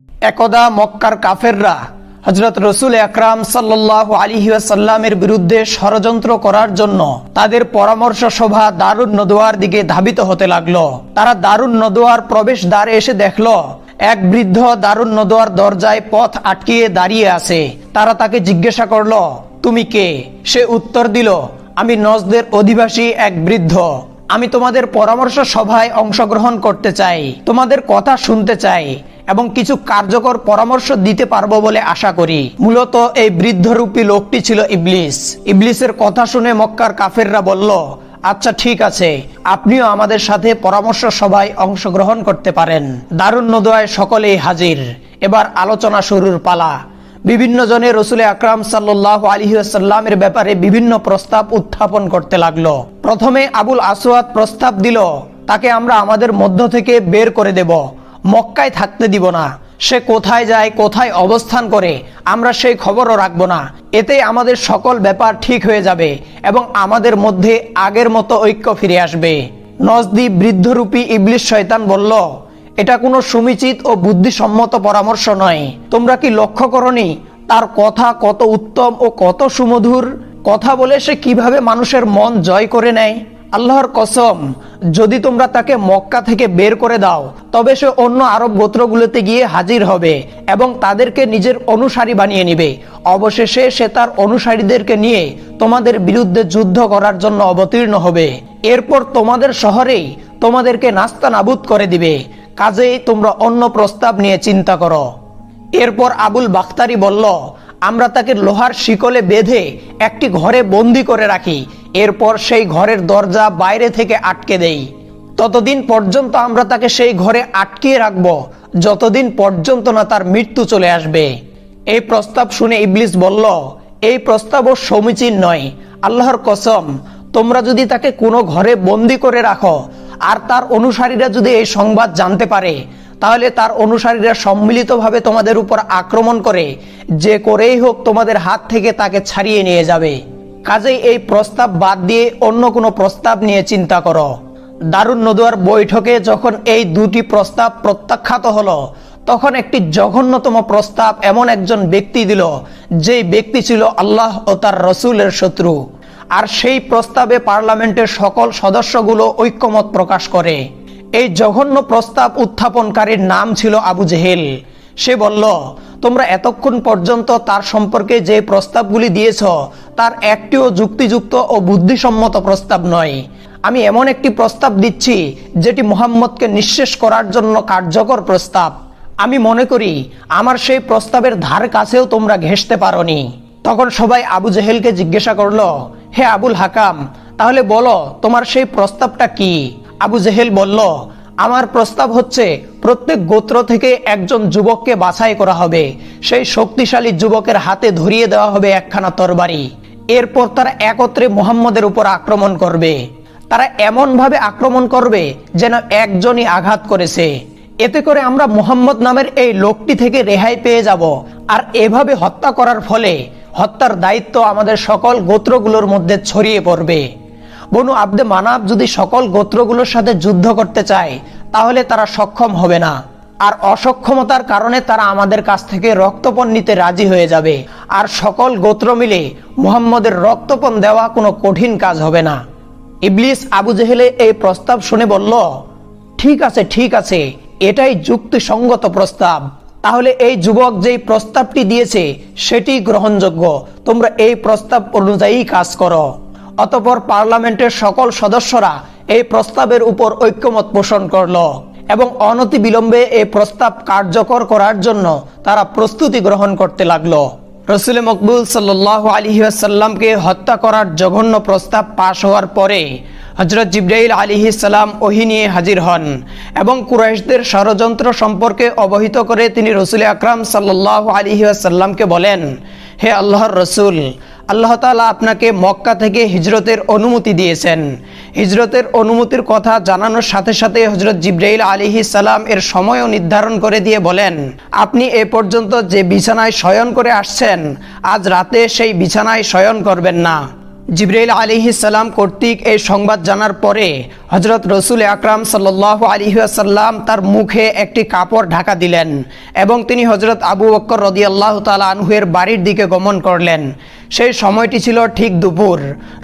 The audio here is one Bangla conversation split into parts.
একদা মক্কার কাফেররা হযরত রাসূল আকরাম সাল্লাল্লাহু আলাইহি ওয়াসাল্লামের বিরুদ্ধে ষড়যন্ত্র করার জন্য তাদের পরামর্শ সভা দারুন নদওয়ার দিকে ধাবিত হতে লাগলো। তারা দারুন নদওয়ার প্রবেশ দ্বারে এসে দেখলো এক বৃদ্ধ দারুন নদওয়ার দরজায় পথ আটকিয়ে দাঁড়িয়ে আছে। তারা তাকে জিজ্ঞাসা করলো, তুমি কে? সে উত্তর দিল, আমি নজদের অধিবাসী এক বৃদ্ধ। আমি তোমাদের পরামর্শ সভায় অংশগ্রহণ করতে চাই, তোমাদের কথা শুনতে চাই এবং কিছু কার্যকর পরামর্শ দিতে পারবো বলে আশা করি। মূলত এই বৃদ্ধরূপী লোকটি ছিল ইবলিস। ইবলিসের কথা শুনে মক্কার কাফেররা বলল, আচ্ছা ঠিক আছে, আপনিও আমাদের সাথে পরামর্শ সভায় অংশগ্রহণ করতে পারেন। দারুন নদওয়ায় সকলেই হাজির। এবার আলোচনা শুরুর পালা। বিভিন্ন জনে রাসূল আকরাম সাল্লাল্লাহু আলাইহি ওয়াসাল্লামের ব্যাপারে বিভিন্ন প্রস্তাব উত্থাপন করতে লাগলো। প্রথমে আবুল আসওয়াদ প্রস্তাব দিল, তাকে আমরা আমাদের মধ্য থেকে বের করে দেব, মক্কায় থাকতে দিব না। সে কোথায় যায়, কোথায় অবস্থান করে আমরা সেই খবরও রাখবো না। এতে আমাদের সকল ব্যাপার ঠিক হয়ে যাবে এবং আমাদের মধ্যে আগের মতো ঐক্য ফিরে আসবে। নজদি বৃদ্ধরূপী ইবলিস শয়তান বলল, এটা কোনো সুমিচিত ও বুদ্ধিসম্মত পরামর্শ নয়। তোমরা কি লক্ষ্য করনি তার কথা কত উত্তম ও কত সুমধুর? কথা বলে সে কিভাবে মানুষের মন জয় করে নেয়। আল্লাহর কসম, যদি তোমরা তাকে মক্কা থেকে বের করে দাও তবে সে অন্য আরব গোত্রগুলোতে গিয়ে হাজির হবে এবং তাদেরকে নিজের অনুসারী বানিয়ে নিবে। অবশেষে সে তার অনুসারীদেরকে নিয়ে তোমাদের বিরুদ্ধে যুদ্ধ করার জন্য অবতীর্ণ হবে। এরপর তোমাদের শহরেই তোমাদেরকে নাস্তানাবুদ করে দিবে। কাজেই তোমরা অন্য প্রস্তাব নিয়ে চিন্তা করো। এরপর আবুল বাখতারি বলল, আমরা তাকে লোহার শিকলে বেঁধে একটি ঘরে বন্দি করে রাখি, এরপর সেই ঘরের দরজা বাইরে থেকে আটকে দেই। ততদিন পর্যন্ত আমরা তাকে সেই ঘরে আটকিয়ে রাখবো যতদিন পর্যন্ত না তার মৃত্যু চলে আসবে। এই প্রস্তাব শুনে ইবলিস বলল, এই প্রস্তাবও সমীচীন নয়। আল্লাহর কসম, তোমরা যদি তাকে কোনো ঘরে বন্দি করে রাখো আর তার অনুসারীরা যদি এই সংবাদ জানতে পারে তাহলে তার অনুসারীরা সম্মিলিতভাবে তোমাদের উপর আক্রমণ করে যে করেই হোক তোমাদের হাত থেকে তাকে ছাড়িয়ে নিয়ে যাবে। কাজেই এই প্রস্তাব বাদ দিয়ে অন্য কোনো প্রস্তাব নিয়ে চিন্তা করো। দারুন নদওয়ার বৈঠকে যখন এই দুটি প্রস্তাব প্রত্যাখ্যাত হলো তখন একটি জঘন্যতম প্রস্তাব এমন একজন ব্যক্তি দিল যেই ব্যক্তি ছিল আল্লাহ ও তার রসুলের শত্রু। আর সেই প্রস্তাবে পার্লামেন্টের সকল সদস্যগুলো ঐক্যমত প্রকাশ করে। এই জঘন্য প্রস্তাব উত্থাপনকারীর নাম ছিল আবু জেহেল। সে বলল, তোমরা এতক্ষণ পর্যন্ত তার সম্পর্কে যে প্রস্তাবগুলি দিয়েছ তার একটিও যুক্তিযুক্ত ও বুদ্ধিসম্মত প্রস্তাব নয়। আমি এমন একটি প্রস্তাব দিচ্ছি যেটি মুহাম্মদকে নিঃশেষ করার জন্য কার্যকর প্রস্তাব। আমি মনে করি আমার সেই প্রস্তাবের ধার কাছেও তোমরা ঘেঁষতে পারোনি। তখন সবাই আবু জেহেলকে জিজ্ঞাসা করলো, হে আবুল হাকাম, তাহলে বলো তোমার সেই প্রস্তাবটা কি? আবু জেহেল বলল, আমার প্রস্তাব হচ্ছে প্রত্যেক গোত্র থেকে একজন যুবককে বাছাই করা হবে। সেই শক্তিশালী যুবকের হাতে ধরিয়ে দেওয়া হবে একখানা তরবারি। এরপর তারা একত্রে মুহাম্মদের উপর আক্রমণ করবে। তারা এমন ভাবে আক্রমণ করবে যেন একজনই আঘাত করেছে। এতে করে আমরা মুহাম্মদ নামের এই লোকটি থেকে রেহাই পেয়ে যাব। আর এভাবে হত্যা করার ফলে হত্যার দায়িত্ব আমাদের সকল গোত্রগুলোর মধ্যে ছড়িয়ে পড়বে। বনু আব্দে মানাব যদি সকল গোত্রগুলোর সাথে যুদ্ধ করতে চায় তাহলে তারা সক্ষম হবে না। আর অসক্ষমতার কারণে তারা আমাদের কাছ থেকে রক্তপণ নিতে রাজি হয়ে যাবে। আর সকল গোত্র মিলে মুহাম্মদের রক্তপণ দেওয়া কোনো কঠিন কাজ হবে না। ইবলিস আবু জেহেলে এই প্রস্তাব শুনে বলল, ঠিক আছে ঠিক আছে, এটাই যুক্তিসঙ্গত প্রস্তাব। তাহলে এই যুবক যেই প্রস্তাবটি দিয়েছে সেটি গ্রহণযোগ্য। তোমরা এই প্রস্তাব অনুযায়ী কাজ করো। অতঃপর পার্লামেন্টের সকল সদস্যরা এই প্রস্তাবের উপর ঐক্যমত পোষণ করলো এবং অনতি বিলম্বে এই প্রস্তাব কার্যকর করার জন্য তারা প্রস্তুতি গ্রহণ করতে লাগলো। রাসূল মকবুল সাল্লাল্লাহু আলাইহি ওয়াসাল্লামকে হত্যা করার জঘন্য প্রস্তাব পাশ হওয়ার পরে হযরত জিবরাইল আলাইহিস সালাম ওহী নিয়ে হাজির হন এবং কুরাইশদের ষড়যন্ত্র সম্পর্কে অবহিত করে তিনি রাসূল আকরাম সাল্লাল্লাহু আলাইহি ওয়াসাল্লামকে বলেন, হে আল্লাহর রাসূল, আল্লাহ তাআলা আপনাকে মক্কা থেকে হিজরতের অনুমতি দিয়েছেন। হিজরতের অনুমতির কথা জানানোর সাথে সাথে হযরত জিবরাইল আলাইহিস সালাম এর সময়ও নির্ধারণ করে দিয়ে বলেন, আপনি এ পর্যন্ত যে বিছানায় শয়ন করে আসছেন আজ রাতে সেই বিছানায় শয়ন করবেন না। জিবরাইল আলাইহিস সালাম কর্তৃক এই সংবাদ জানার পরে হযরত রাসূল আকরাম সাল্লাল্লাহু আলাইহি ওয়াসাল্লাম তার মুখে একটি কাপড় ঢাকা দিলেন এবং তিনি হযরত আবু বকর রাদিয়াল্লাহু তাআলা আনহু এর বাড়ির দিকে গমন করলেন। সেই সময়টি ছিল ঠিক দুপুর।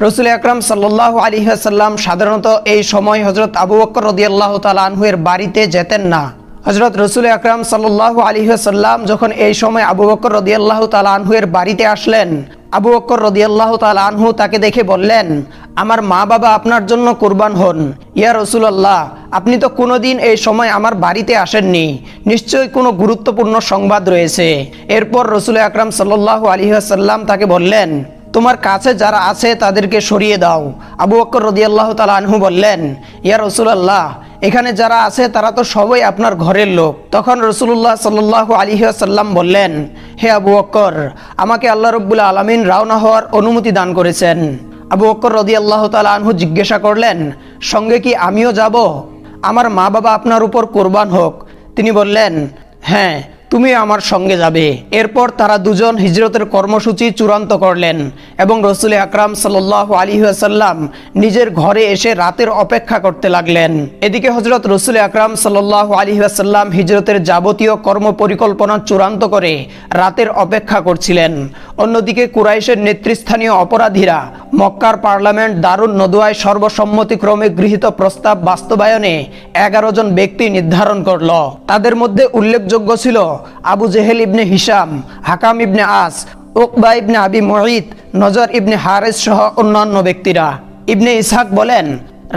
রাসূল আকরাম সাল্লাল্লাহু আলাইহি ওয়াসাল্লাম সাধারণত এই সময় হযরত আবু বকর রাদিয়াল্লাহু তাআলা আনহু এর বাড়িতে যেতেন না। হযরত রাসূল আকরাম সাল্লাল্লাহু আলাইহি ওয়াসাল্লাম যখন এই সময় আবু বকর রাদিয়াল্লাহু তাআলা আনহু এর বাড়িতে আসলেন, আবু বকর রাদিয়াল্লাহু তাআলা আনহু তাকে দেখে বললেন, আমার মা বাবা আপনার জন্য কুরবান হন। ইয়া রাসূলুল্লাহ, আপনি তো কোনোদিন এই সময় আমার বাড়িতে আসেননি, নিশ্চয়ই কোনো গুরুত্বপূর্ণ সংবাদ রয়েছে। এরপর রাসূল আকরাম সাল্লাল্লাহু আলাইহি ওয়াসাল্লাম তাকে বললেন, তোমার কাছে যারা আছে তাদেরকে সরিয়ে দাও। আবু বকর রাদিয়াল্লাহু তাআলা আনহু বললেন, ইয়া রাসূলুল্লাহ, এখানে যারা আছে তারা তো সবাই আপনার ঘরের লোক। তখন রাসূলুল্লাহ সাল্লাল্লাহু আলাইহি ওয়াসাল্লাম বললেন, হে আবু বকর, আমাকে আল্লাহ রাব্বুল আলামিন রওনা হওয়ার অনুমতি দান করেছেন। আবু বকর রাদিয়াল্লাহু তাআলা আনহু জিজ্ঞাসা করলেন, সঙ্গে কি আমিও যাব? আমার মা বাবা আপনার উপর কুরবান হোক। তিনি বললেন, হ্যাঁ, তুমি আমার সঙ্গে যাবে। এরপর তারা দুজন হিজরতের কর্মসূচি চূড়ান্ত করলেন এবং রাসূল আকরাম সাল্লাল্লাহু আলাইহি ওয়াসাল্লাম নিজের ঘরে এসে রাতের অপেক্ষা করতে লাগলেন। এদিকে হযরত রাসূল আকরাম সাল্লাল্লাহু আলাইহি ওয়াসাল্লাম হিজরতের যাবতীয় কর্মপরিকল্পনা চূড়ান্ত করে রাতের অপেক্ষা করছিলেন। অন্যদিকে কুরাইশের নেতৃস্থানীয় অপরাধীরা মক্কার পার্লামেন্ট দারুন নদওয়ায় সর্বসম্মতিক্রমে গৃহীত প্রস্তাব বাস্তবায়নে 11 জন ব্যক্তি নির্ধারণ করল। তাদের মধ্যে উল্লেখযোগ্য ছিল আবু জেহেল ইবনে হিশাম, হাকাম ইবনে আস, উকবা ইবনে আবি মুঈত, নজর ইবনে হারিস সহ অন্যান্য ব্যক্তিরা। ইবনে ইসহাক বলেন,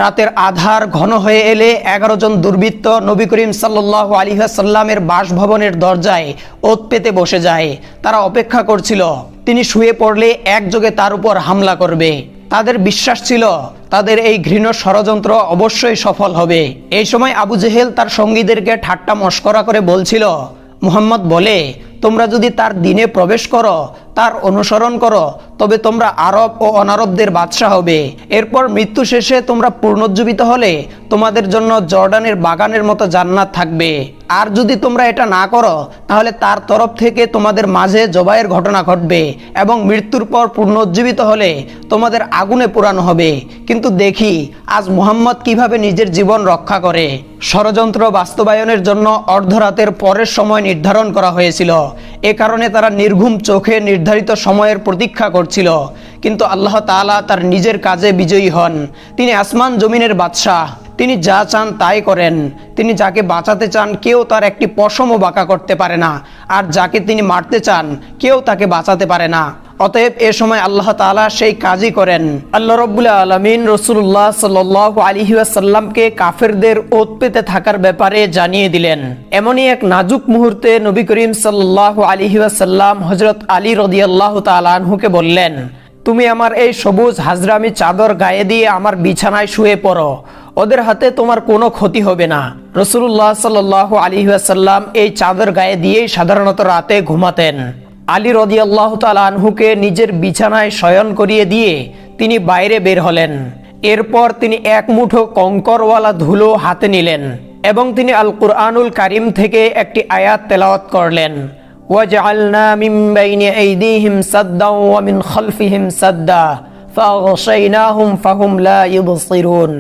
রাতের আধার ঘন হয়ে এলে 11 জন দুর্বৃত্ত নবী করিম সাল্লাল্লাহু আলাইহি ওয়াসাল্লামের বাসভবনের দরজায় ওত পেতে বসে যায়। তারা অপেক্ষা করছিল তিনি শুয়ে পড়লে একযোগে তার উপর হামলা করবে। তাদের বিশ্বাস ছিল তাদের এই ঘৃণ্য ষড়যন্ত্র অবশ্যই সফল হবে। এই সময় আবু জেহেল তার সঙ্গীদেরকে ঠাট্টা মশকরা করে বলছিল, মুহাম্মদ বলে, তোমরা যদি তার দ্বীনে প্রবেশ করো, তার অনুসরণ করো, তবে তোমরা আরব ও অনারবদের বাদশাহ হবে। এরপর মৃত্যু শেষে তোমরা পুনর্জীবিত হলে তোমাদের জন্য জর্ডানের বাগানের মতো জান্নাত থাকবে। আর যদি তোমরা এটা না করো, তাহলে তার তরফ থেকে তোমাদের মাঝে জবাইয়ের ঘটনা ঘটবে এবং মৃত্যুর পর পুনর্জীবিত হলে তোমাদের আগুনে পোড়ানো হবে। কিন্তু দেখি আজ মুহাম্মদ কিভাবে নিজের জীবন রক্ষা করে। ষড়যন্ত্র বাস্তবায়নের জন্য অর্ধরাতের পরের সময় নির্ধারণ করা হয়েছিল। এ কারণে তারা নির্ঘুম চোখে নির্ধারিত সময়ের প্রতীক্ষা করছিল। কিন্তু আল্লাহ তাআলা তার নিজের কাজে বিজয়ী হন। তিনি আসমান জমিনের বাদশাহ। তিনি যা চান তাই করেন। তিনি যাকে বাঁচাতে চান কেউ তার একটি পশমও বাঁকা করতে পারে না, আর যাকে তিনি মারতে চান কেউ তাকে বাঁচাতে পারে না। অতএব এ সময় আল্লাহ তাআলা সেই কাজই করেন। আল্লাহ রাব্বুল আলামিন রাসূলুল্লাহ সাল্লাল্লাহু আলাইহি ওয়াসাল্লামকে কাফেরদের ওত পেতে থাকার ব্যাপারে জানিয়ে দিলেন। এমনই এক নাজুক মুহূর্তে নবী করিম সাল্লাল্লাহু আলাইহি ওয়াসাল্লাম হযরত আলী রাদিয়াল্লাহু তাআলা আনহুকে বললেন, তুমি আমার এই সবুজ হাজরামি চাদর গায়ে দিয়ে আমার বিছানায় শুয়ে পড়ো, ওদের হাতে তোমার কোনো ক্ষতি হবে না। রাসূলুল্লাহ সাল্লাল্লাহু আলাইহি ওয়াসাল্লাম এই চাদর গায়ে দিয়েই সাধারণত রাতে ঘুমাতেন। আলী রাদিয়াল্লাহু তাআলা আনহুকে নিজের বিছানায় শয়ন করিয়ে দিয়ে তিনি বাইরে বের হলেন। এরপর তিনি এক মুঠো কঙ্করওয়ালা ধুলো হাতে নিলেন এবং তিনি আল কুরআনুল কারীম থেকে একটি আয়াত তেলাওয়াত করলেন, ওয়াজআলনা মিন বাইনি আইদিহিম সাদ্দাও ওয়া মিন খালফিহিম সাদ্দা ফাগশাইনাহুম ফাহুম লা ইউবসিরুন।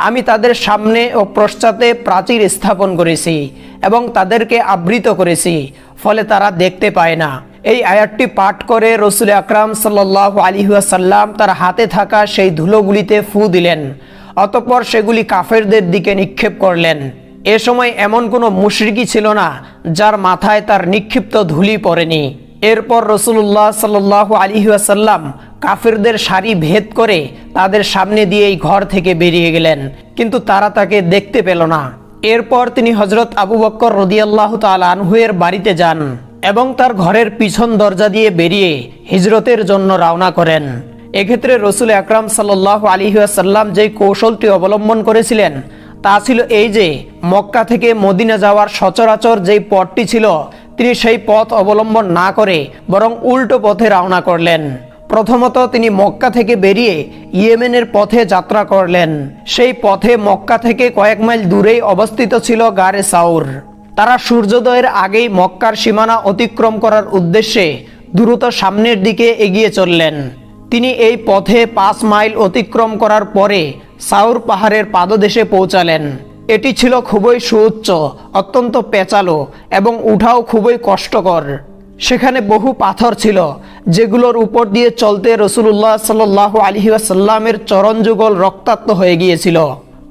আমি তাদের সামনে ও পশ্চাতে প্রাচীর স্থাপন করেছি এবং তাদেরকে আবৃত করেছি, ফলে তারা দেখতে পায় না। এই আয়াতটি পাঠ করে রাসূল আকরাম সাল্লাল্লাহু আলাইহি ওয়াসাল্লাম তার হাতে থাকা সেই ধুলোগুলিতে ফু দিলেন। অতঃপর সেগুলি কাফেরদের দিকে নিক্ষেপ করলেন। এ সময় এমন কোনো মুশরিকি ছিল না যার মাথায় তার নিক্ষিপ্ত ধুলি পড়েনি। এরপর রাসূলুল্লাহ সাল্লাল্লাহু আলাইহি ওয়াসাল্লাম কাফেরদের সারি ভেদ করে তাদের সামনে দিয়েই ঘর থেকে বেরিয়ে গেলেন, কিন্তু তারা তাকে দেখতে পেল না। এরপর তিনি হযরত আবু বকর রাদিয়াল্লাহু তাআলা আনহু এর বাড়িতে যান এবং তার ঘরের পিছন দরজা দিয়ে বেরিয়ে হিজরতের জন্য রওনা করেন। এক্ষেত্রে রাসূল আকরাম সাল্লাল্লাহু আলাইহি ওয়াসাল্লাম যেই কৌশলটি অবলম্বন করেছিলেন তা ছিল এই যে, মক্কা থেকে মদিনা যাওয়ার সচরাচর যেই পথটি ছিল তিনি সেই পথ অবলম্বন না করে বরং উল্টো পথে রওনা করলেন। প্রথমত তিনি মক্কা থেকে বেরিয়ে ইয়েমেনের পথে যাত্রা করলেন। সেই পথে মক্কা থেকে কয়েক মাইল দূরেই অবস্থিত ছিল গারে সাউর। তারা সূর্যোদয়ের আগেই মক্কার সীমানা অতিক্রম করার উদ্দেশ্যে দ্রুত সামনের দিকে এগিয়ে চললেন। তিনি এই পথে 5 মাইল অতিক্রম করার পরে সাউর পাহাড়ের পাদদেশে পৌঁছালেন। এটি ছিল খুবই সুউচ্চ, অত্যন্ত পেঁচালো এবং উঠাও খুবই কষ্টকর। সেখানে বহু পাথর ছিল, যেগুলোর উপর দিয়ে চলতে রাসূলুল্লাহ সাল্লাল্লাহু আলাইহি ওয়াসাল্লামের চরণযুগল রক্তাক্ত হয়ে গিয়েছিল।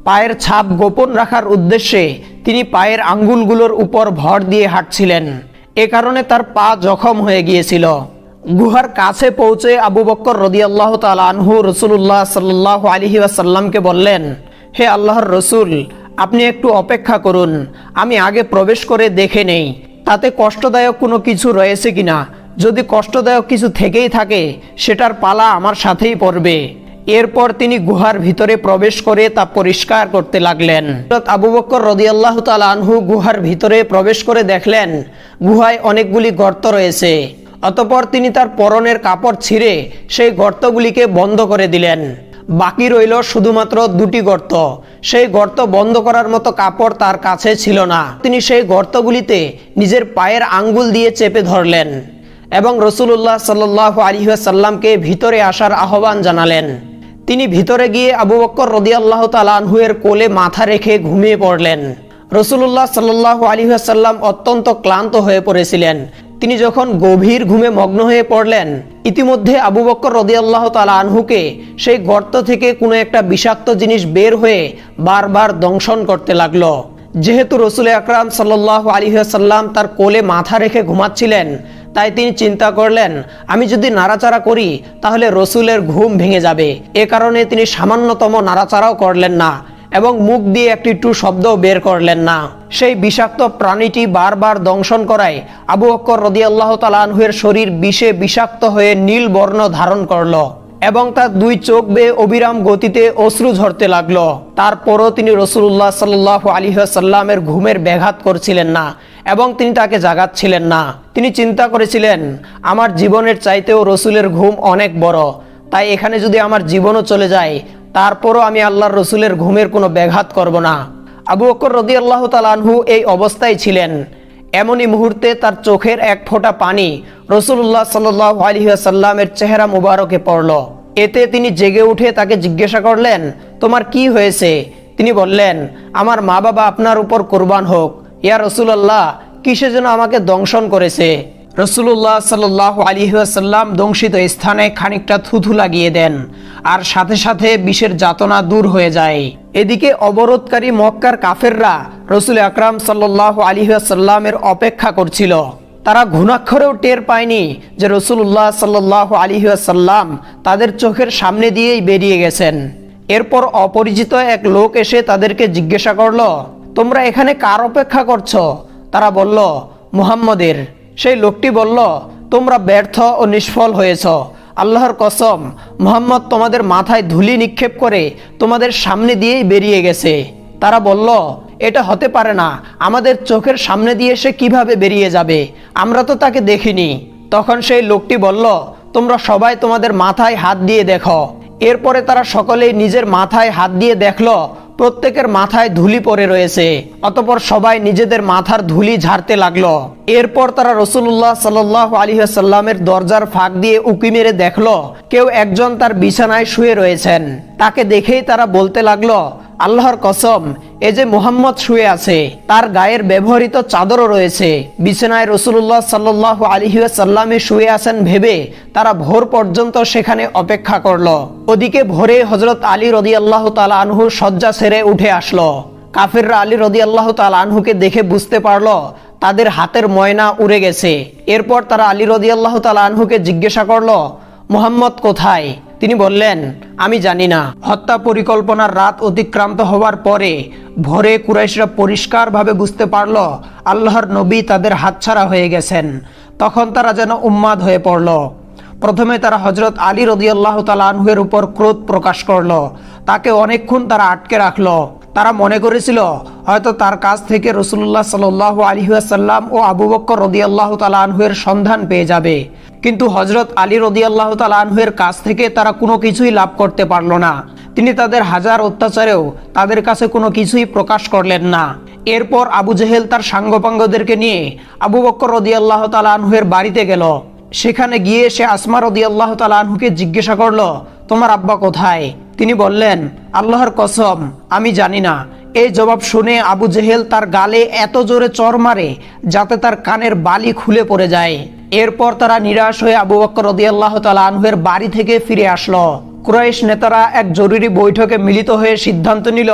পায়ের ছাপ গোপন রাখার উদ্দেশ্যে তিনি পায়ের আঙ্গুলগুলোর উপর ভর দিয়ে হাঁটছিলেন। এ কারণে তার পা জখম হয়ে গিয়েছিল। গুহার কাছে পৌঁছে আবু বকর রাদিয়াল্লাহু তাআলা আনহু রাসূলুল্লাহ সাল্লাল্লাহু আলাইহি ওয়াসাল্লামকে বললেন, হে আল্লাহর রসুল, আপনি একটু অপেক্ষা করুন, আমি আগে প্রবেশ করে দেখে নেই তাতে কষ্টদায়ক কোনো কিছু রয়েছে কিনা। যদি কষ্টদায়ক কিছু থেকেই থাকে সেটার পালা আমার সাথেই পড়বে। এরপর তিনি গুহার ভিতরে প্রবেশ করে তা পরিষ্কার করতে লাগলেন। আবু বকর রাদিয়াল্লাহু তাআলা আনহু গুহার ভিতরে প্রবেশ করে দেখলেন গুহায় অনেকগুলি গর্ত রয়েছে। অতঃপর তিনি তার পরনের কাপড় ছিঁড়ে সেই গর্তগুলিকে বন্ধ করে দিলেন। বাকি রইল শুধুমাত্র 2টি গর্ত। সেই গর্ত বন্ধ করার মতো কাপড় তার কাছে ছিল না। তিনি সেই গর্তগুলিতে নিজের পায়ের আঙ্গুল দিয়ে চেপে ধরলেন এবং রাসূলুল্লাহ সাল্লাল্লাহু আলাইহি ওয়াসাল্লামকে ভিতরে আসার আহ্বান জানালেন। তিনি ভিতরে গিয়ে আবু বকর রাদিয়াল্লাহু তাআলা আনহু এর কোলে মাথা রেখে ঘুমিয়ে পড়লেন। রাসূলুল্লাহ সাল্লাল্লাহু আলাইহি ওয়াসাল্লাম অত্যন্ত ক্লান্ত হয়ে পড়েছিলেন। তিনি যখন গভীর ঘুমে মগ্ন হয়ে পড়লেন, ইতিমধ্যে আবু বকর রাদিয়াল্লাহু তাআলা আনহুকে সেই গর্ত থেকে কোনো একটা বিষাক্ত জিনিস বের হয়ে বারবার দংশন করতে লাগলো। যেহেতু রাসূল আকরাম সাল্লাল্লাহু আলাইহি ওয়াসাল্লাম তার কোলে মাথা রেখে ঘুমাচ্ছিলেন, তাই তিনি চিন্তা করলেন আমি যদি নাড়াচাড়া করি তাহলে রাসূলের ঘুম ভেঙে যাবে। এ কারণে তিনি সামান্যতম নাড়াচাড়াও করলেন না এবং মুখ দিয়ে একটি টু শব্দও বের করলেন না। সেই বিষাক্ত প্রাণীটি বারবার দংশন করায় আবু বকর রাদিয়াল্লাহু তাআলা আনহু এর শরীর বিষে বিষাক্ত হয়ে নীল বর্ণ ধারণ করলো এবং তার 2 চোখ বেয়ে অবিরাম গতিতে অশ্রু ঝরতে লাগলো। তারপরও তিনি রাসূলুল্লাহ সাল্লাল্লাহু আলাইহি ওয়াসাল্লামের ঘুমের ব্যাঘাত করছিলেন না এবং তিনি তাকে জাগাচ্ছিলেন না। তিনি চিন্তা করেছিলেন আমার জীবনের চাইতেও রাসূলের ঘুম অনেক বড়, তাই এখানে যদি আমার জীবনও চলে যায় তারপরও আমি আল্লাহর রাসূলের ঘুমের কোনো ব্যাঘাত করব না। আবু বকর রাদিয়াল্লাহু তাআলা আনহু এই অবস্থায় ছিলেন। এমনই মুহূর্তে তার চোখের এক ফোঁটা পানি রাসূলুল্লাহ সাল্লাল্লাহু আলাইহি ওয়াসাল্লামের চেহারা মুবারকে পড়ল। এতে তিনি জেগে উঠে তাকে জিজ্ঞাসা করলেন, তোমার কি হয়েছে? তিনি বললেন, আমার মা বাবা আপনার উপর কুরবান হোক। ইয়া রাসূলুল্লাহ, কিসে যেন আমাকে দংশন করেছে। রাসূলুল্লাহ সাল্লাল্লাহু আলাইহি ওয়াসাল্লাম দংশিত স্থানে খানিকটা থুথু লাগিয়ে দেন আর সাথে সাথে বিষের যাতনা দূর হয়ে যায়। এদিকে অবরোধকারী মক্কার কাফেররা রাসূল আকরাম সাল্লাল্লাহু আলাইহি ওয়াসাল্লামের অপেক্ষা করছিল। তারা ঘুণাক্ষরেও টের পায়নি যে রাসূলুল্লাহ সাল্লাল্লাহু আলাইহি ওয়াসাল্লাম তাদের চোখের সামনে দিয়েই বেরিয়ে গেছেন। এরপর অপরিচিত এক লোক এসে তাদেরকে জিজ্ঞাসা করলো, তোমরা এখানে কার অপেক্ষা করছো? তারা বলল, মুহাম্মদের। সেই লোকটি বলল, তোমরা ব্যর্থ ও নিষ্ফল হয়েছ। আল্লাহর কসম, মুহাম্মদ তোমাদের মাথায় ধুলি নিক্ষেপ করে তোমাদের সামনে দিয়েই বেরিয়ে গেছে। তারা বলল, এটা হতে পারে না, আমাদের চোখের সামনে দিয়ে সে কিভাবে বেরিয়ে যাবে? আমরা তো তাকে দেখিনি। তখন সেই লোকটি বলল, তোমরা সবাই তোমাদের মাথায় হাত দিয়ে দেখো। এরপরে তারা সকলেই নিজের মাথায় হাত দিয়ে দেখলো প্রত্যেকের মাথায় ধুলি পড়ে রয়েছে। অতঃপর সবাই নিজেদের মাথার ধুলি ঝাড়তে লাগলো। এরপর তারা রাসূলুল্লাহ সাল্লাল্লাহু আলাইহি ওয়াসাল্লামের দরজার ফাঁক দিয়ে উঁকি মেরে দেখলো কেউ একজন তার বিছানায় শুয়ে রয়েছেন। তাকে দেখেই তারা বলতে লাগলো, আল্লাহর কসম, এ যে মুহাম্মদ শুয়ে আছে, তার গায়ের ব্যবহৃত চাদরও রয়েছে। বিছানায় রাসূলুল্লাহ সাল্লাল্লাহু আলাইহি ওয়াসাল্লামে শুয়ে আছেন ভেবে তারা ভোর পর্যন্ত সেখানে অপেক্ষা করলো। ওদিকে ভোরে হযরত আলী রাদিয়াল্লাহু তাআলা আনহু শয্যা ছেড়ে উঠে আসলো। কাফেররা আলী রাদিয়াল্লাহু তাআলা আনহুকে দেখে বুঝতে পারলো তাদের হাতের ময়না উড়ে গেছে। এরপর তারা আলী রাদিয়াল্লাহু তাআলা আনহুকে জিজ্ঞাসা করলো, মুহাম্মদ কোথায়? তিনি বললেন, আমি জানি না। হত্যা পরিকল্পনার রাত অতিক্রান্ত হওয়ার পরে ভোরে কুরাইশরা পরিষ্কারভাবে বুঝতে পারল আল্লাহর নবী তাদের হাতছাড়া হয়ে গেছেন। তখন তারা যেন উন্মাদ হয়ে পড়ল। প্রথমে তারা হযরত আলী রাদিয়াল্লাহু তাআলা আনহুর উপর ক্রোধ প্রকাশ করল। তাকে অনেকক্ষণ তারা আটকে রাখলো। তারা মনে করেছিল হয়তো তার কাছ থেকে রাসূলুল্লাহ সাল্লাল্লাহু আলাইহি ওয়াসাল্লাম ও আবু বকর রাদিয়াল্লাহু তাআলা আনহুর সন্ধান পেয়ে যাবে, কিন্তু হযরত আলী রাদিয়াল্লাহু তাআলা আনহুর কাছ থেকে তারা কোনো কিছুই লাভ করতে পারল না। তিনি তাদের হাজার অত্যাচারেও তাদের কাছে কোনো কিছুই প্রকাশ করলেন না। এরপর আবু জেহেল তার সাঙ্গপাঙ্গদেরকে নিয়ে আবু বকর রাদিয়াল্লাহু তাআলা আনহুর বাড়িতে গেল। সেখানে গিয়ে সে আসমা রাদিয়াল্লাহু তাআলা আনহুকে জিজ্ঞাসা করলো, তোমার আব্বা কোথায়? তিনি বললেন, আল্লাহর কসম আমি জানি না। এই জবাব শুনে আবু জেহেল তার গালে এত জোরে চড় মারে যাতে তার কানের বালি খুলে পড়ে যায়। এরপর তারা নিরাশ হয়ে আবু বকর রাদিয়াল্লাহু তাআলা আনহুর বাড়ি থেকে ফিরে আসলো। কুরাইশ নেতারা এক জরুরি বৈঠকে মিলিত হয়ে সিদ্ধান্ত নিল,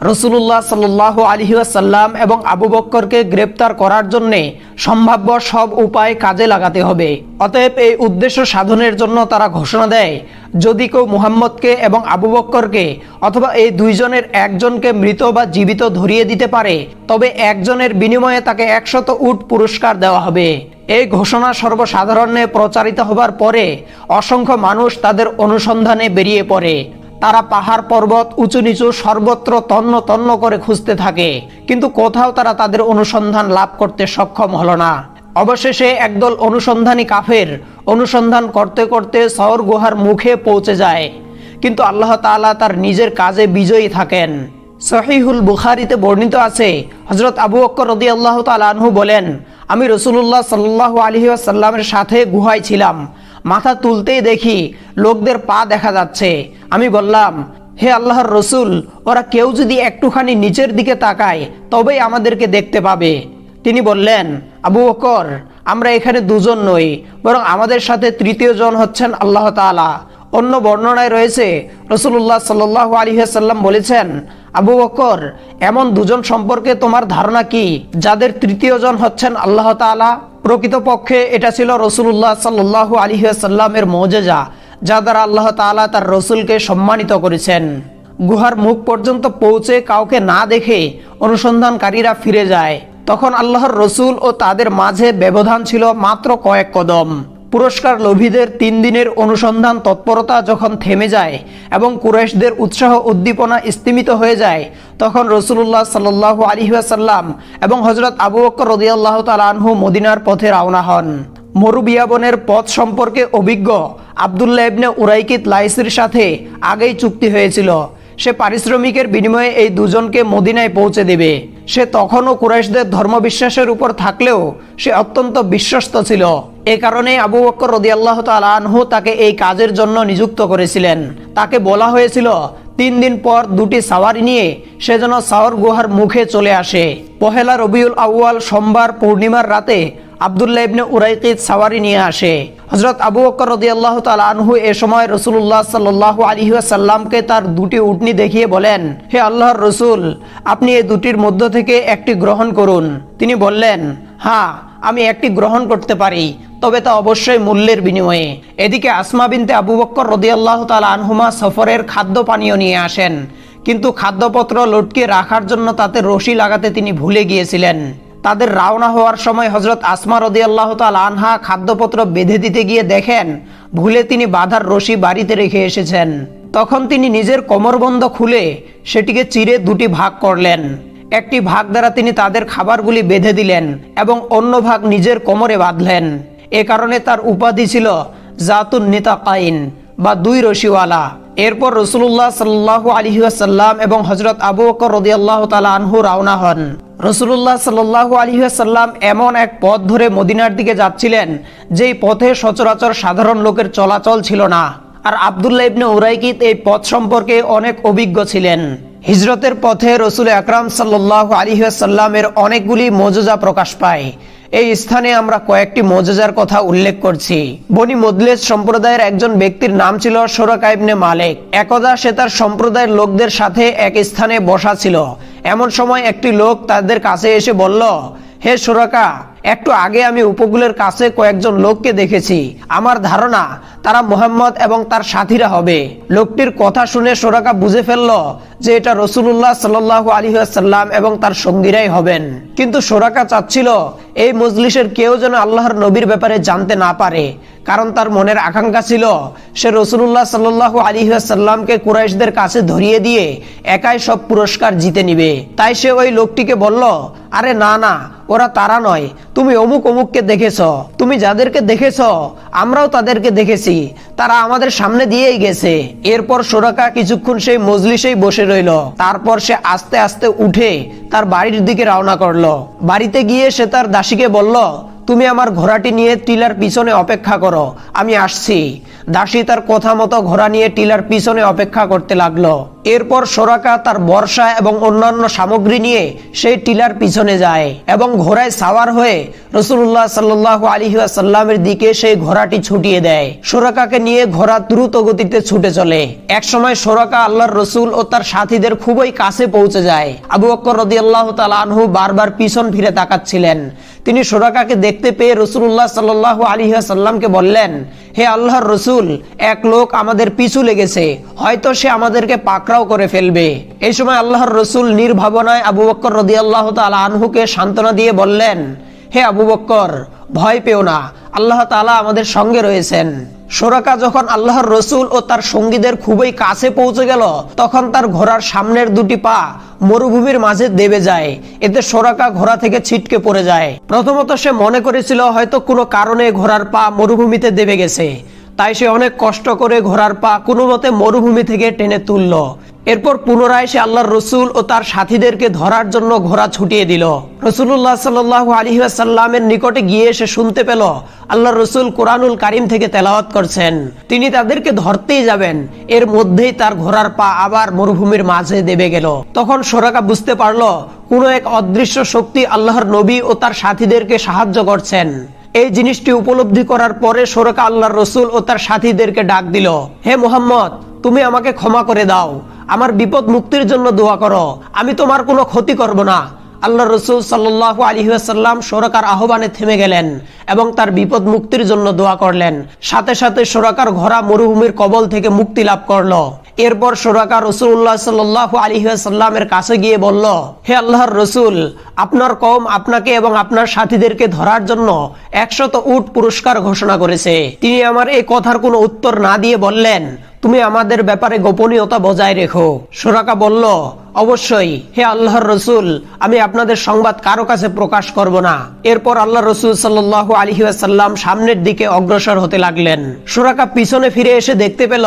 রাসূলুল্লাহ সাল্লাল্লাহু আলাইহি ওয়াসাল্লাম এবং আবু বকরকে গ্রেপ্তার করার জন্য সম্ভাব্য সব উপায় কাজে লাগাতে হবে। অতএব এই উদ্দেশ্য সাধনের জন্য তারা ঘোষণা দেয়, যদি কেউ মুহাম্মদকে এবং আবু বকরকে অথবা এই দুইজনের একজনকে মৃত বা জীবিত ধরিয়ে দিতে পারে, তবে একজনের বিনিময়ে তাকে 100 উট পুরস্কার দেওয়া হবে। এই ঘোষণা সর্বসাধারণে প্রচারিত হবার পরে অসংখ্য মানুষ তাদের অনুসন্ধানে বেরিয়ে পড়ে। তারা পাহাড় পর্বত উঁচু নিচু সর্বত্র তন্ন তন্ন করে খুঁজতে থাকে, কিন্তু কোথাও তারা তাদের অনুসন্ধান লাভ করতে সক্ষম হলো না। অবশেষে একদল অনুসন্ধানী কাফের অনুসন্ধান করতে করতে সওর গুহার মুখে পৌঁছে যায়, কিন্তু আল্লাহ তাআলা তার নিজের কাজে বিজয়ী থাকেন। সহিহুল বুখারীতে বর্ণিত আছে, হযরত আবু বকর রাদিয়াল্লাহু তাআলা আনহু বলেন, আমি রাসূলুল্লাহ সাল্লাল্লাহু আলাইহি ওয়াসাল্লামের সাথে গুহায় ছিলাম। মাথা তুলতেই দেখি লোকদের পা দেখা যাচ্ছে। আমি বললাম, হে আল্লাহর রসুল, ওরা কেউ যদি একটুখানি নিচের দিকে তাকায় তবেই আমাদেরকে দেখতে পাবে। তিনি বললেন, আবু বকর, আমরা এখানে দুজন নই, বরং আমাদের সাথে তৃতীয় জন হচ্ছেন আল্লাহ তাআলা। অন্য বর্ণনায় রয়েছে, রাসূলুল্লাহ সাল্লাল্লাহু আলাইহি ওয়াসাল্লাম বলেছেন, আবু বকর, এমন দুজন সম্পর্কে তোমার ধারণা কি যাদের তৃতীয় জন হচ্ছেন আল্লাহ তাআলা? প্রকৃতপক্ষে এটা ছিল রাসূলুল্লাহ সাল্লাল্লাহু আলাইহি ওয়াসাল্লামের মুজিজা, যা দ্বারা আল্লাহ তাআলা তার রসুলকে সম্মানিত করেছেন। গুহার মুখ পর্যন্ত পৌঁছে কাউকে না দেখে অনুসন্ধানকারীরা ফিরে যায়। তখন আল্লাহর রসুল ও তাদের মাঝে ব্যবধান ছিল মাত্র কয়েক কদম। পুরস্কার লোভীদের 3 দিনের অনুসন্ধান তৎপরতা যখন থেমে যায় এবং কুরাইশদের উৎসাহ উদ্দীপনা স্তিমিত হয়ে যায়, তখন রাসূলুল্লাহ সাল্লাল্লাহু আলাইহি ওয়াসাল্লাম এবং হযরত আবু বকর রাদিয়াল্লাহু তাআলা আনহু মদিনার পথে রওনা হন। মরুবিয়াবনের পথ সম্পর্কে অভিজ্ঞ আব্দুল্লাহ ইবনে উরাইকিত লাইসির সাথে আগেই চুক্তি হয়েছিল। সে পারিশ্রমিকের বিনিময়ে এই দুজনকে মদিনায় পৌঁছে দেবে। সে তখনও কুরাইশদের ধর্মবিশ্বাসের উপর থাকলেও সে অত্যন্ত বিশ্বস্ত ছিল। এ কারণে আবু বকর রাদিয়াল্লাহু তাআলা আনহু তাকে এই কাজের জন্য নিযুক্ত করেছিলেন। তাকে বলা হয়েছিল 3 দিন পর 2টি সাওয়ারি নিয়ে সে যেন সাওর গুহার মুখে চলে আসে। পহেলা রবিউল আউয়াল সোমবার পূর্ণিমার রাতে আব্দুল্লাহ ইবনে উরাইকিত সাওয়ারি নিয়ে আসে। হযরত আবু বকর রাদিয়াল্লাহু তাআলা আনহু এ সময় রাসূলুল্লাহ সাল্লাল্লাহু আলাইহি ওয়াসাল্লামকে তার 2টি উটনি দেখিয়ে বলেন, হে আল্লাহর রসুল, আপনি এই 2টির মধ্য থেকে একটি গ্রহণ করুন। তিনি বললেন, হ্যাঁ, আমি একটি গ্রহণ করতে পারি, তবে তা অবশ্যই মূল্যের বিনিময়ে। এদিকে আসমা বিনতে আবু বকর রাদিয়াল্লাহু তাআলা আনহুমা সফরের খাদ্য পানীয় নিয়ে আসেন, কিন্তু খাদ্যপত্র লটকে রাখার জন্য তাতে রশি লাগাতে তিনি ভুলে গিয়েছিলেন। তাদের রওনা হওয়ার সময় হযরত আসমা রাদিয়াল্লাহু তাআলা আনহা খাদ্যপত্র বেঁধে দিতে গিয়ে দেখেন ভুলে তিনি বাঁধার রশি বাড়িতে রেখে এসেছেন। তখন তিনি নিজের কোমরবন্ধ খুলে সেটিকে চিরে 2টি ভাগ করলেন। একটি ভাগ দ্বারা তিনি তাদের খাবারগুলি বেঁধে দিলেন এবং অন্য ভাগ নিজের কোমরে বাঁধলেন। এ কারণে তার উপাধি ছিল জাতুন নিতাকাইন বা 2 রশিওয়ালা। এরপর রাসূলুল্লাহ সাল্লাল্লাহু আলাইহি ওয়াসাল্লাম এবং হযরত আবু বকর রাদিয়াল্লাহু তাআলা আনহু রওনা হন। রাসূলুল্লাহ সাল্লাল্লাহু আলাইহি ওয়াসাল্লাম এমন এক পথ ধরে মদিনার দিকে যাচ্ছিলেন যেই পথে সচরাচর সাধারণ লোকের চলাচল ছিল না, আর আব্দুল্লাহ ইবনে উরাইকিত এই পথ সম্পর্কে অনেক অভিজ্ঞ ছিলেন। হিজরতের পথে রাসূল আকরাম সাল্লাল্লাহু আলাইহি ওয়াসাল্লামের অনেকগুলি মুজিজা প্রকাশ পায়। এই স্থানে আমরা কয়েকটি মুজিজার কথা উল্লেখ করছি। বনি মুদলিস সম্প্রদায়ের একজন ব্যক্তির নাম ছিল সুরাকা ইবনে মালিক। একদা সে তার সম্প্রদায়ের লোকদের সাথে এক স্থানে বসা ছিল। এমন সময় একটি লোক তাদের কাছে এসে বলল, হে সুরাকা, একটু আগে আমি উপকূলের কাছে কয়েকজন লোককে দেখেছি। আমার ধারণা তারা মুহাম্মদ এবং তার সাথীরা হবে। লোকটির কথা শুনে সুরাকা বুঝে ফেলল যে এটা রাসূলুল্লাহ সাল্লাল্লাহু আলাইহি ওয়াসাল্লাম এবং তার সঙ্গীরাই হবেন। কিন্তু সুরাকা চাচ্ছিল এই মজলিসের কেউ যেন আল্লাহর নবীর ব্যাপারে জানতে না পারে, কারণ তার মনের আকাঙ্ক্ষা ছিল সে রাসূলুল্লাহ সাল্লাল্লাহু আলাইহি ওয়াসাল্লামকে কুরাইশদের কাছে ধরিয়ে দিয়ে একাই সব পুরস্কার জিতে নিবে। তাই সে ওই লোকটিকে বলল, আরে না না, ওরা তারা নয়, তুমি অমুক অমুককে দেখেছ। তুমি যাদেরকে দেখেছ আমরাও তাদেরকে দেখেছি, তারা আমাদের সামনে দিয়েই গেছে। এরপর সুরাকা কিছুক্ষণ সেই মজলিসেই বসে রইল। তারপর সে আস্তে আস্তে উঠে তার বাড়ির দিকে রওনা করলো। বাড়িতে গিয়ে সে তার দাসীকে বলল, তুমি আমার ঘোড়াটি নিয়ে টিলার পিছনে অপেক্ষা করো, আমি আসছি। দাসী তার কথা মতো ঘোড়া নিয়ে টিলার পিছনে অপেক্ষা করতে লাগলো। এরপর সুরাকা তার বর্ষা এবং অন্যান্য সামগ্রী নিয়ে সেই টিলার পিছনে যায় এবং ঘোড়ায় সাওয়ার হয়ে রাসূলুল্লাহ সাল্লাল্লাহু আলাইহি ওয়াসাল্লামের দিকে সেই ঘোড়াটি ছুটিয়ে দেয়। সুরাকাকে নিয়ে ঘোড়া দ্রুত গতিতে ছুটে চলে। একসময় সুরাকা আল্লাহর রাসূল ও তার সাথীদের খুবই কাছে পৌঁছে যায়। আবু বকর রাদিয়াল্লাহু তাআলা আনহু বারবার পিছন ফিরে তাকাচ্ছিলেন। তিনি সুরাকাকে দেখতে পেয়ে রাসূলুল্লাহ সাল্লাল্লাহু আলাইহি ওয়াসাল্লামকে বললেন, হে আল্লাহর রাসূল, এক লোক আমাদের পিছু লেগেছে, হয়তো সে আমাদেরকে পাকড়াও করে ফেলবে। এই সময় আল্লাহর রাসূল নির্ভাবনায় আবু বকর রাদিয়াল্লাহু তাআলা আনহুকে সান্ত্বনা দিয়ে বললেন, হে আবু বকর, ভয় পেও না, আল্লাহ তাআলা আমাদের সঙ্গে রয়েছেন। সুরাকা যখন আল্লাহর রাসূল ও তার সঙ্গীদের খুবই কাছে পৌঁছে গেল, তখন তার ঘোড়ার সামনের দুটি পা মরুভূমির মাঝে দেবে যায়। এতে সুরাকা ঘোড়া থেকে ছিটকে পড়ে যায়। প্রথমত সে মনে করেছিল হয়তো কোনো কারণে ঘোড়ার পা মরুভূমিতে দেবে গেছে, তাই সে অনেক কষ্ট করে ঘোড়ার পা কোনো মতে মরুভূমি থেকে টেনে তুলল। এরপর পুনরায় সে আল্লাহর রাসূল ও তার সাথীদেরকে ধরার জন্য ঘোড়া ছুটিয়ে দিল। রাসূলুল্লাহ সাল্লাল্লাহু আলাইহি ওয়াসাল্লামের নিকটে গিয়ে সে শুনতে পেল আল্লাহর রাসূল কুরআনুল কারীম থেকে তেলাওয়াত করছেন। তিনি তাদেরকে ধরতেই যাবেন, এর মধ্যেই তার ঘোড়ার পা আবার মরুভূমির মাঝে দেবে গেল। তখন সুরাকা বুঝতে পারল কোনো এক অদৃশ্য শক্তি আল্লাহর নবী ও তার সাথীদেরকে সাহায্য করছেন। এই জিনিসটি উপলব্ধি করার পরে সুরাকা আল্লাহর রাসূল ও তার সাথীদেরকে ডাক দিল, হে মুহাম্মদ, তুমি আমাকে ক্ষমা করে দাও, আমার বিপদ মুক্তির জন্য দোয়া করো, আমি তোমার কোনো ক্ষতি করব না। আল্লাহর রাসূল সাল্লাল্লাহু আলাইহি ওয়াসাল্লাম সুরাকার আহ্বানে থেমে গেলেন এবং তার বিপদ মুক্তির জন্য দোয়া করলেন। সাথে সাথে সুরাকার ঘোড়া মরুভূমির কবল থেকে মুক্তি লাভ করলো। এরপর সুরাকা রাসূলুল্লাহ সাল্লাল্লাহু আলাইহি ওয়াসাল্লামের কাছে গিয়ে বলল, হে আল্লাহর রাসূল, আপনার কওম আপনাকে এবং আপনার সাথীদেরকে ধরার জন্য 100 উট পুরস্কার ঘোষণা করেছে। তিনি আমার এই কথার কোনো উত্তর না দিয়ে বললেন, তুমি আমাদের ব্যাপারে গোপনীয়তা বজায় রেখো। সুরাকা বলল, অবশ্যই হে আল্লাহর রাসূল, আমি আপনাদের সংবাদ কারো কাছে প্রকাশ করব না। এরপর আল্লাহর রাসূল সাল্লাল্লাহু আলাইহি ওয়াসাল্লাম সামনের দিকে অগ্রসর হতে লাগলেন। সুরাকা পিছনে ফিরে এসে দেখতে পেল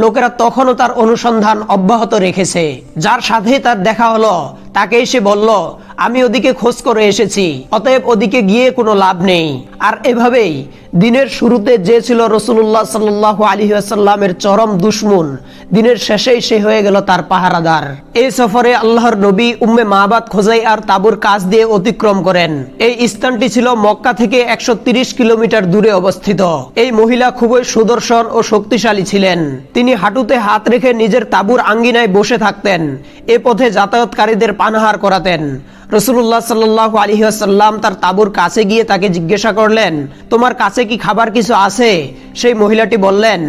লোকেরা তখনও তার অনুসন্ধান অব্যাহত রেখেছে। যার সাথে তার দেখা হলো তাকে এসে বলল, আমি ওদিকে খোঁজ করে এসেছি, অতএব ওদিকে গিয়ে কোনো লাভ নেই। আর এভাবেই দিনের শুরুতে যে ছিল রাসূলুল্লাহ সাল্লাল্লাহু আলাইহি ওয়াসাল্লামের চরম দুশমন, দিনের শেষেই সে হয়ে গেল তার পাহারাদার। এই সফরে আল্লাহর নবী উম্মে মাবাদ খোজাইয়ার তাঁবুর কাছ দিয়ে অতিক্রম করেন। এই স্থানটি ছিল মক্কা থেকে 130 কিলোমিটার দূরে অবস্থিত। এই মহিলা খুবই সুদর্শন ও শক্তিশালী ছিলেন। তিনি হাঁটুতে হাত রেখে নিজের তাঁবুর আঙ্গিনায় বসে থাকতেন। এ পথে যাতায়াতকারীদের পানাহার করাতেন। রাসূলুল্লাহ সাল্লাল্লাহু আলাইহি ওয়াসাল্লাম তার তাঁবুর কাছে গিয়ে তাকে জিজ্ঞাসা করলেন, তোমার কাছে কি খাবার কিছু আছে? সেই মহিলাটি বললেন,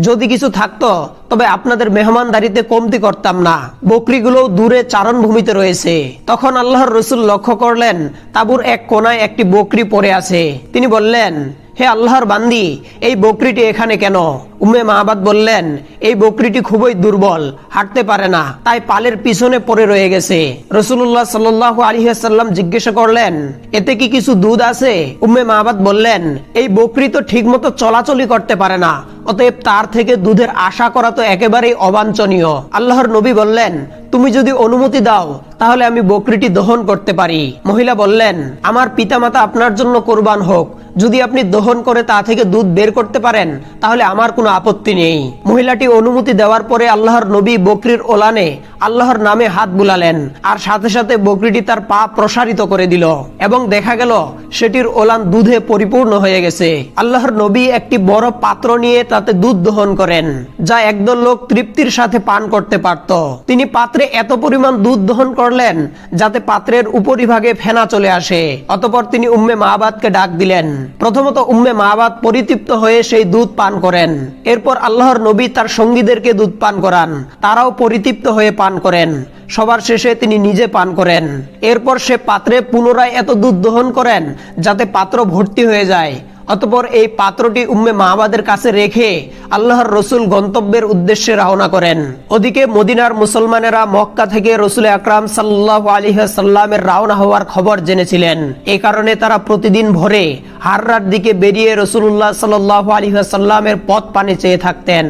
যদি কিছু থাকতো তবে আপনাদের মেহমানদারিতে কমতি করতাম না, বকরিগুলো দূরে চারণভূমিতে রয়েছে। তখন আল্লাহর রাসূল লক্ষ্য করলেন তাঁবুর এক কোণায় একটি বকরি পড়ে আছে। তিনি বললেন, হে আল্লাহর বান্দি, এই বকরিটি এখানে কেন? উম্মে মাবাদ বললেন, এই বকরিটি খুবই দুর্বল, হাঁটতে পারে না, তাই পালের পিছনে পড়ে রয়ে গেছে। রাসূলুল্লাহ সাল্লাল্লাহু আলাইহি ওয়াসাল্লাম জিজ্ঞাসা করলেন, এতে কি কিছু দুধ আছে? উম্মে মাবাদ বললেন, এই বকরি তো ঠিকমতো চলাচলই করতে পারে না, অতএব তার থেকে দুধের আশা করা তো একেবারেই অবাঞ্ছনীয়। আল্লাহর নবী বললেন, তুমি যদি অনুমতি দাও তাহলে আমি বকরিটি দহন করতে পারি। মহিলা বললেন, আমার পিতামাতা আপনার জন্য কোরবান হোক, যদি আপনি দহন করে তা থেকে দুধ বের করতে পারেন তাহলে আমার কোনো আপত্তি নেই। মহিলাটি অনুমতি দেওয়ার পরে আল্লাহর নবী বকরির ওলানে আল্লাহর নামে হাত বুলালেন, আর সাথে সাথে বকরিটি তার পা প্রসারিত করে দিল এবং দেখা গেল সেটির ওলান দুধে পরিপূর্ণ হয়ে গেছে। আল্লাহর নবী একটি বড় পাত্র নিয়ে তাতে দুধ দহন করেন, যা একদল লোক তৃপ্তির সাথে পান করতে পারত। তিনি পাত্রে এত পরিমাণ দুধ দহন করলেন যাতে পাত্রের উপরিভাগে ফেনা চলে আসে। অতঃপর তিনি উম্মে মাবাদকে ডাক দিলেন। প্রথমত উম্মে মাবাদ পরিতৃপ্ত হয়ে সেই দুধ পান করেন। এরপর আল্লাহর নবী তার সঙ্গীদেরকে দুধ পান করান, তারাও পরিতৃপ্ত হয়ে পান করেন। সবার শেষে তিনি নিজে পান করেন। এরপর সে পাত্রে পুনরায় এত দুধ দহন করেন যাতে পাত্র ভর্তি হয়ে যায়। অতঃপর এই পাত্রটি উম্মে মাবাদের কাছে রেখে আল্লাহর রাসূল গন্তব্যের উদ্দেশ্যে রওনা করেন। ওদিকে মদিনার মুসলমানেরা মক্কা থেকে রাসূল আকরাম সাল্লাল্লাহু আলাইহি ওয়াসাল্লামের রওনা হওয়ার খবর জেনেছিলেন। এই কারণে তারা প্রতিদিন ভোরে হাররার দিকে বেরিয়ে রাসূলুল্লাহ সাল্লাল্লাহু আলাইহি ওয়াসাল্লামের পথ পানে চেয়ে থাকতেন,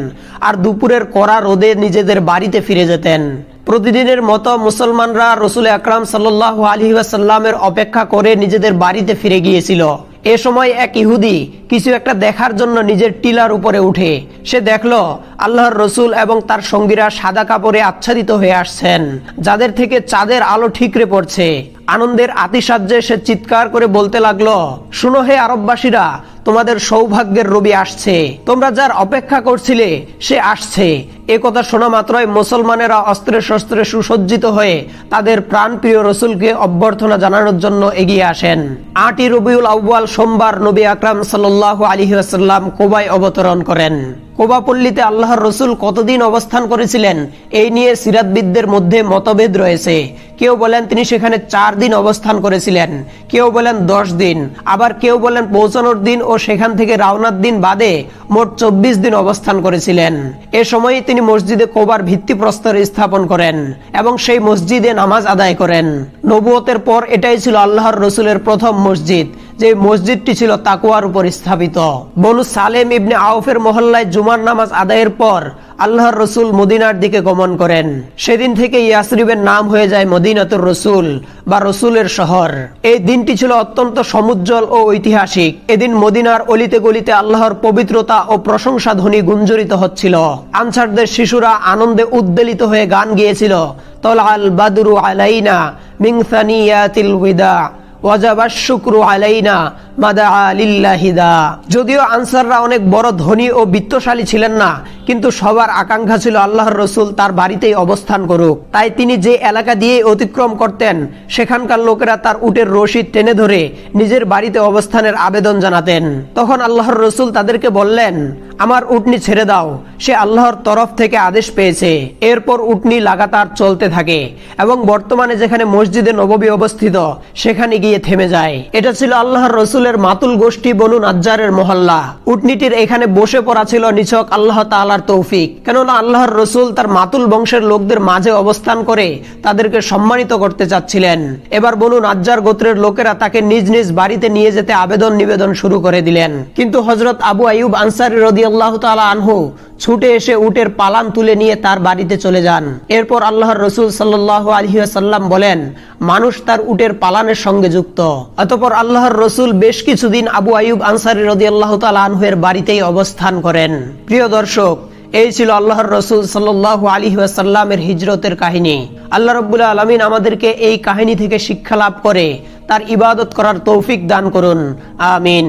আর দুপুরের কড়া রোদে নিজেদের বাড়িতে ফিরে যেতেন। প্রতিদিনের মতো মুসলমানরা রাসূল আকরাম সাল্লাল্লাহু আলাইহি ওয়াসাল্লামের অপেক্ষা করে নিজেদের বাড়িতে ফিরে গিয়েছিল। এ সময় এক ইহুদি কিছু একটা দেখার জন্য নিজের টিলার উপরে উঠে সে দেখলো আল্লাহর রসুল এবং তার সঙ্গীরা সাদা কাপড়ে আচ্ছাদিত হয়ে আসছেন, যাদের থেকে চাঁদের আলো ঠিকরে পড়ছে। আনন্দের আতিশয্যে সে চিৎকার করে বলতে লাগলো, শুনো হে আরববাসীরা, তোমাদের সৌভাগ্যের রবি আসছে, তোমরা যার অপেক্ষা করছিলে সে আসছে। এ কথা শোনা মাত্রই মুসলমানেরা অস্ত্রে শস্ত্রে সুসজ্জিত হয়ে তাদের প্রাণপ্রিয় রসুলকে অভ্যর্থনা জানানোর জন্য এগিয়ে আসেন। 8ই রবিউল আউয়াল সোমবার নবী আকরাম সাল্লাল্লাহু আলাইহি ওয়াসাল্লাম কুবায় অবতরণ করেন। কুবা পল্লীতে আল্লাহর রসুল কতদিন অবস্থান করেছিলেন এই নিয়ে সিরাতবিদদের মধ্যে মতভেদ রয়েছে। কেউ বলেন তিনি সেখানে 4 দিন অবস্থান করেছিলেন, কেউ বলেন 10 দিন, আবার কেউ বলেন পৌঁছানোর দিন ও সেখান থেকে রওনার দিন বাদে মোট 24 দিন অবস্থান করেছিলেন। এ সময় তিনি মসজিদে কুবার ভিত্তিপ্রস্তর স্থাপন করেন এবং সেই মসজিদে নামাজ আদায় করেন। নবুয়তের পর এটাই ছিল আল্লাহর রসুলের প্রথম মসজিদ, যে মসজিদটি ছিল তাকওয়ার উপর স্থাপিত। বনু সালেম ইবনে আউফের মহল্লায় জুমার নামাজ আদায়ের পর আল্লাহর রসুল মদিনার দিকে গমন করেন। সেদিন থেকে ইয়াসরিবের নাম হয়ে যায় মদিনাতুর রসুল বা রসুলের শহর। এই দিনটি ছিল অত্যন্ত সমুজ্জ্বল ও ঐতিহাসিক। এদিন মদিনার অলিতে গলিতে আল্লাহর পবিত্রতা ও প্রশংসা ধ্বনি গুঞ্জরিত হচ্ছিল। আনসারদের শিশুরা আনন্দে উদ্বেলিত হয়ে গান গেয়েছিল, তলাল বাদরু আলাইনা মিন সানিয়াতিল ওয়াদা ওয়াজাবাশ শুকরু আলাইনা মাদা লিল্লাহিদা। যদিও আনসাররা অনেক বড় ধনী ও বিত্তশালী ছিলেন না, কিন্তু সবার আকাঙ্ক্ষা ছিল আল্লাহর রসুল তার বাড়িতেই অবস্থান করুক। তাই তিনি যে এলাকা দিয়ে অতিক্রম করতেন সেখানকার লোকেরা তার উটের রশি টেনে ধরে নিজের বাড়িতে অবস্থানের আবেদন জানাতেন। তখন আল্লাহর রসুল তাদেরকে বললেন, আমার উটনি ছেড়ে দাও, সে আল্লাহর তরফ থেকে আদেশ পেয়েছে। এরপর উটনি লাগাতার চলতে থাকে এবং বর্তমানে যেখানে মসজিদে নববী অবস্থিত সেখানে গিয়ে থেমে যায়। এটা ছিল আল্লাহর রসুলের মাতুল গোষ্ঠী বনু নাজ্জারের মহল্লা। উটনিটির এখানে বসে পড়া ছিল নিছক আল্লাহ তাআলার তৌফিক, কেননা আল্লাহর রসুল তার মাতুল বংশের লোকদের মাঝে অবস্থান করে তাদেরকে সম্মানিত করতে চাচ্ছিলেন। এবার বনু নাজ্জার গোত্রের লোকেরা তাকে নিজ নিজ বাড়িতে নিয়ে যেতে আবেদন নিবেদন শুরু করে দিলেন, কিন্তু হযরত আবু আইয়ুব আনসারী রাদিয়াল্লাহু তাআলা আনহু ছুটে এসে উটের পালান তুলে নিয়ে তার বাড়িতে চলে যান। এরপর আল্লাহর রসুল সাল্লাল্লাহু আলাইহি ওয়াসাল্লাম বলেন, মানুষ তার উটের পালানের সঙ্গে যুক্ত। অতঃপর আল্লাহর রসুল বেশ কিছুদিন আবু আইয়ুব আনসারী রাদিয়াল্লাহু তাআলা আনহুর বাড়িতেই অবস্থান করেন। প্রিয় দর্শক, এই ছিল আল্লাহর রসুল সাল্লাল্লাহু আলাইহি ওয়াসাল্লামের হিজরতের কাহিনী। আল্লাহ রাব্বুল আলামিন আমাদেরকে এই কাহিনী থেকে শিক্ষা লাভ করে তার ইবাদত করার তৌফিক দান করুন। আমিন।